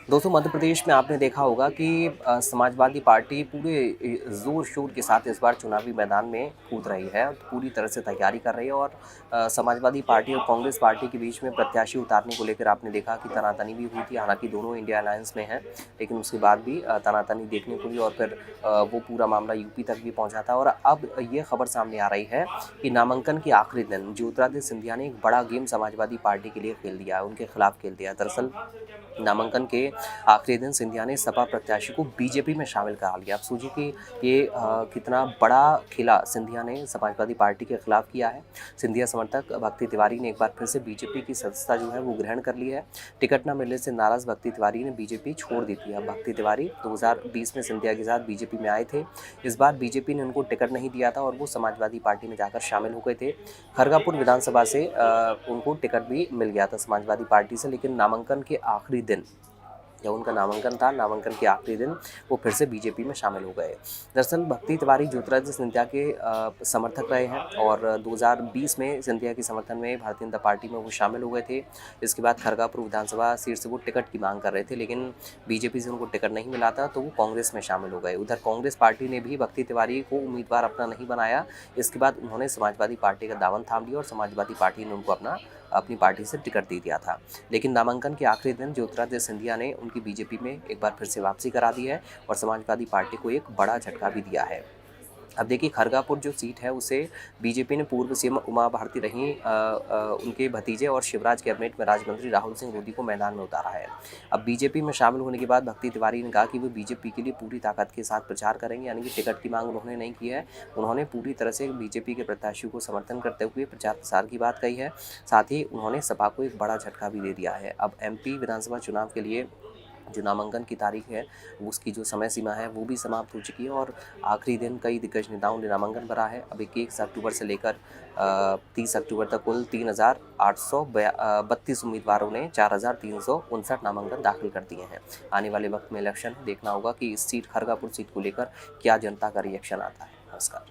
दोस्तों मध्य प्रदेश में आपने देखा होगा कि समाजवादी पार्टी पूरे ज़ोर शोर के साथ इस बार चुनावी मैदान में कूद रही है, पूरी तरह से तैयारी कर रही है और समाजवादी पार्टी और कांग्रेस पार्टी के बीच में प्रत्याशी उतारने को लेकर आपने देखा कि तनातनी भी हुई थी। हालांकि दोनों इंडिया अलायंस में हैं, लेकिन उसके बाद भी तनातनी देखने को मिली और फिर वो पूरा मामला यूपी तक भी पहुंचा था। और अब ये खबर सामने आ रही है कि नामांकन के आखिरी दिन ज्योतिरादित्य सिंधिया ने एक बड़ा गेम समाजवादी पार्टी के लिए खेल दिया, उनके खिलाफ खेल दिया। दरअसल नामांकन के आखिरी दिन सिंधिया ने सपा प्रत्याशी को बीजेपी में शामिल करा लिया। आप सोचिए कि ये कितना बड़ा खेला सिंधिया ने समाजवादी पार्टी के खिलाफ किया है। सिंधिया समर्थक भक्ति तिवारी ने एक बार फिर से बीजेपी की सदस्यता जो है वो ग्रहण कर ली है। टिकट न मिलने से नाराज भक्ति तिवारी ने बीजेपी छोड़ दी थी। अब भक्ति तिवारी 2020 में सिंधिया के साथ बीजेपी में आए थे। इस बार बीजेपी ने उनको टिकट नहीं दिया था और वो समाजवादी पार्टी में जाकर शामिल हो गए थे। खरगापुर विधानसभा से उनको टिकट भी मिल गया था समाजवादी पार्टी से, लेकिन नामांकन के आखिरी दिन जब उनका नामांकन था, नामांकन के आखिरी दिन वो फिर से बीजेपी में शामिल हो गए। दरअसल भक्ति तिवारी ज्योतिरादित्य सिंधिया के समर्थक रहे हैं और 2020 में सिंधिया के समर्थन में भारतीय जनता पार्टी में वो शामिल हो गए थे। इसके बाद खरगापुर विधानसभा सीट से वो टिकट की मांग कर रहे थे, लेकिन बीजेपी से उनको टिकट नहीं मिला था तो वो कांग्रेस में शामिल हो गए। उधर कांग्रेस पार्टी ने भी भक्ति तिवारी को उम्मीदवार अपना नहीं बनाया। इसके बाद उन्होंने समाजवादी पार्टी का दामन थाम लिया और समाजवादी पार्टी ने उनको अपनी पार्टी से टिकट दे दिया था। लेकिन नामांकन के आखिरी दिन ज्योतिरादित्य सिंधिया ने उनकी बीजेपी में एक बार फिर से वापसी करा दी है और समाजवादी पार्टी को एक बड़ा झटका भी दिया है। अब देखिए, खरगापुर जो सीट है उसे बीजेपी ने पूर्व सीएम उमा भारती रहीं उनके भतीजे और शिवराज कैबिनेट में राज्य मंत्री राहुल सिंह लोधी को मैदान में उतारा है। अब बीजेपी में शामिल होने के बाद भक्ति तिवारी ने कहा कि वो बीजेपी के लिए पूरी ताकत के साथ प्रचार करेंगे, यानी कि टिकट की मांग उन्होंने नहीं की है। उन्होंने पूरी तरह से बीजेपी के प्रत्याशी को समर्थन करते हुए प्रचार प्रसार की बात कही है। साथ ही उन्होंने सपा को एक बड़ा झटका भी दे दिया है। अब एमपी विधानसभा चुनाव के लिए जो नामांकन की तारीख है, उसकी जो समय सीमा है वो भी समाप्त हो चुकी है और आखिरी दिन कई दिग्गज नेताओं ने नामांकन भरा है। अब 21 अक्टूबर से लेकर 30 अक्टूबर तक कुल 3,832 उम्मीदवारों ने 4,359 नामांकन दाखिल कर दिए हैं। आने वाले वक्त में इलेक्शन देखना होगा कि इस सीट खरगापुर सीट को लेकर क्या जनता का रिएक्शन आता है। नमस्कार।